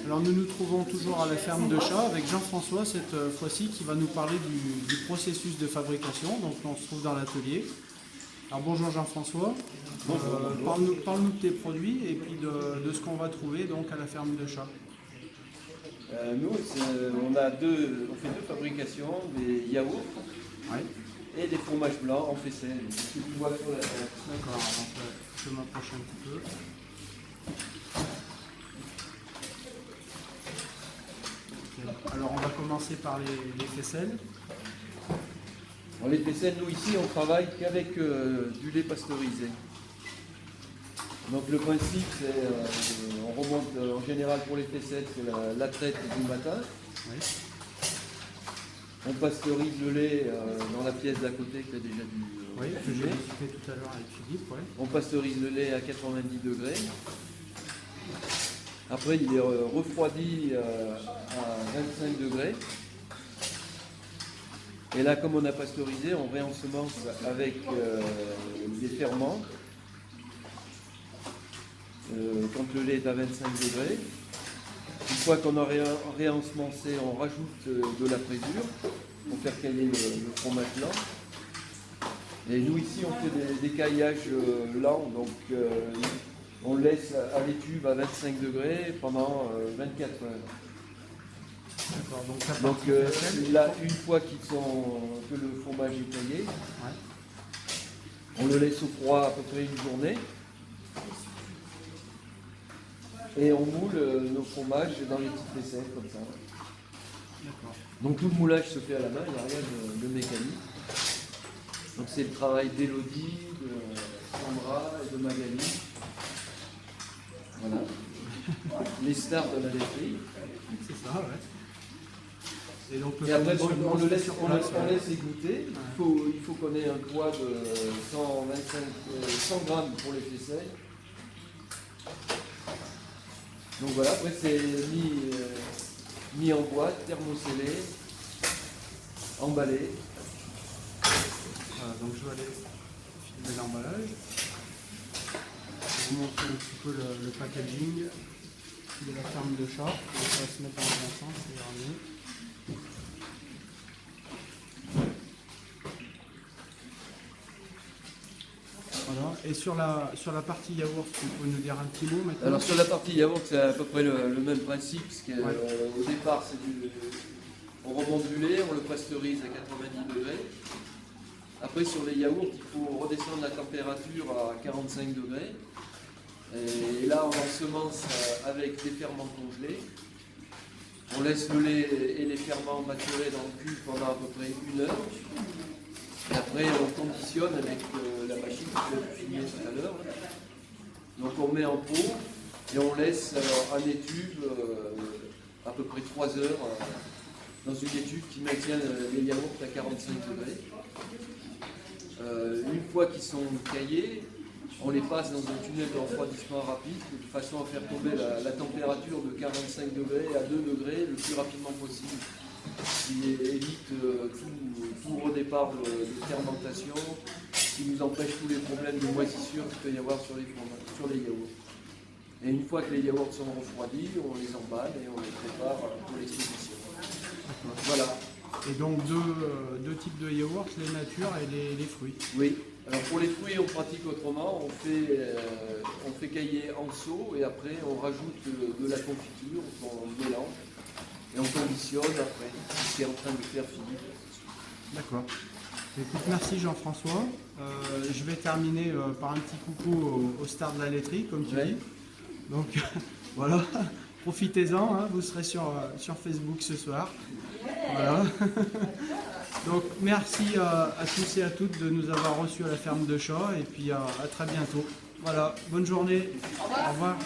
Alors nous nous trouvons toujours à la ferme de chat avec Jean-François cette fois-ci qui va nous parler du processus de fabrication. Donc on se trouve dans l'atelier. Alors bonjour Jean-François, parle-nous de tes produits et puis de ce qu'on va trouver donc à la ferme de chat. Nous, on fait deux fabrications, des yaourts et des fromages blancs en faisselle. D'accord, donc je m'approche un petit peu. Alors on va commencer par les faisselles. Dans les faisselles, nous ici, on travaille qu'avec du lait pasteurisé. Donc le principe, c'est, on remonte en général pour les faisselles, c'est la traite du matin. Oui. On pasteurise le lait dans la pièce d'à côté qui a déjà du oui, que j'ai discuté tout à l'heure avec Philippe. Ouais. On pasteurise le lait à 90 degrés. Après, il est refroidi à 25 degrés. Et là, comme on a pasteurisé, on réensemence avec des ferments. Quand le lait est à 25 degrés. Une fois qu'on a réensemencé, on rajoute de la présure pour faire cailler le fromage blanc. Et nous ici, on fait des caillages lents, donc on laisse à l'étube à 25 degrés pendant 24 heures. Donc là, une fois que le fromage est caillé, on le laisse au froid à peu près une journée. Et on moule nos fromages dans les petites vaisselles comme ça. Donc tout le moulage se fait à la main, il n'y a rien de mécanique. Donc c'est le travail d'Élodie, de Sandra et de Magali. Voilà. Les stars de la laiterie. C'est ça, ouais. Et après, on le laisse égoutter. Il faut qu'on ait un poids de 100 grammes pour les faisselles. Donc voilà, après c'est mis en boîte, thermocellé, emballé. Voilà, donc je vais aller filmer l'emballage. Je vais vous montrer un petit peu le packaging de la ferme de chat. On va se mettre dans le bon sens, c'est dernier. Voilà. Et sur la partie yaourt, tu peux nous dire un petit mot maintenant? Alors sur la partie yaourt, c'est à peu près le même principe. Parce au départ, on remonte du lait, on le pasteurise à 90 degrés. Après, sur les yaourts, il faut redescendre la température à 45 degrés. Et là, on ensemence avec des ferments congelés. On laisse le lait et les ferments maturer dans le cube pendant à peu près 1 heure. Et après, on conditionne avec la machine que j'ai filmée tout à l'heure. Donc, on met en pot et on laisse en étuve à peu près 3 heures dans une étuve qui maintient les yaourts à 45 degrés. Une fois qu'ils sont caillés, on les passe dans un tunnel de refroidissement rapide de façon à faire tomber la température de 45 degrés à 2 degrés le plus rapidement possible, qui évite tout redépart de fermentation, qui nous empêche tous les problèmes de moisissure qu'il peut y avoir sur les yaourts. Et une fois que les yaourts sont refroidis, on les emballe et on les prépare pour l'exposition. Voilà. Et donc deux types de yaourts, les natures et les fruits. Oui. Alors pour les fruits, on pratique autrement. On fait cailler en seau et après on rajoute de la confiture qu'on mélange et on conditionne après. C'est ce qui est en train de faire Philippe. D'accord. Écoute, merci Jean-François. Je vais terminer par un petit coucou aux stars de la laiterie, comme tu dis. Donc voilà, profitez-en, hein, vous serez sur Facebook ce soir. Voilà. Donc merci à tous et à toutes de nous avoir reçus à la ferme de chat et puis à très bientôt. Voilà, bonne journée. Au revoir.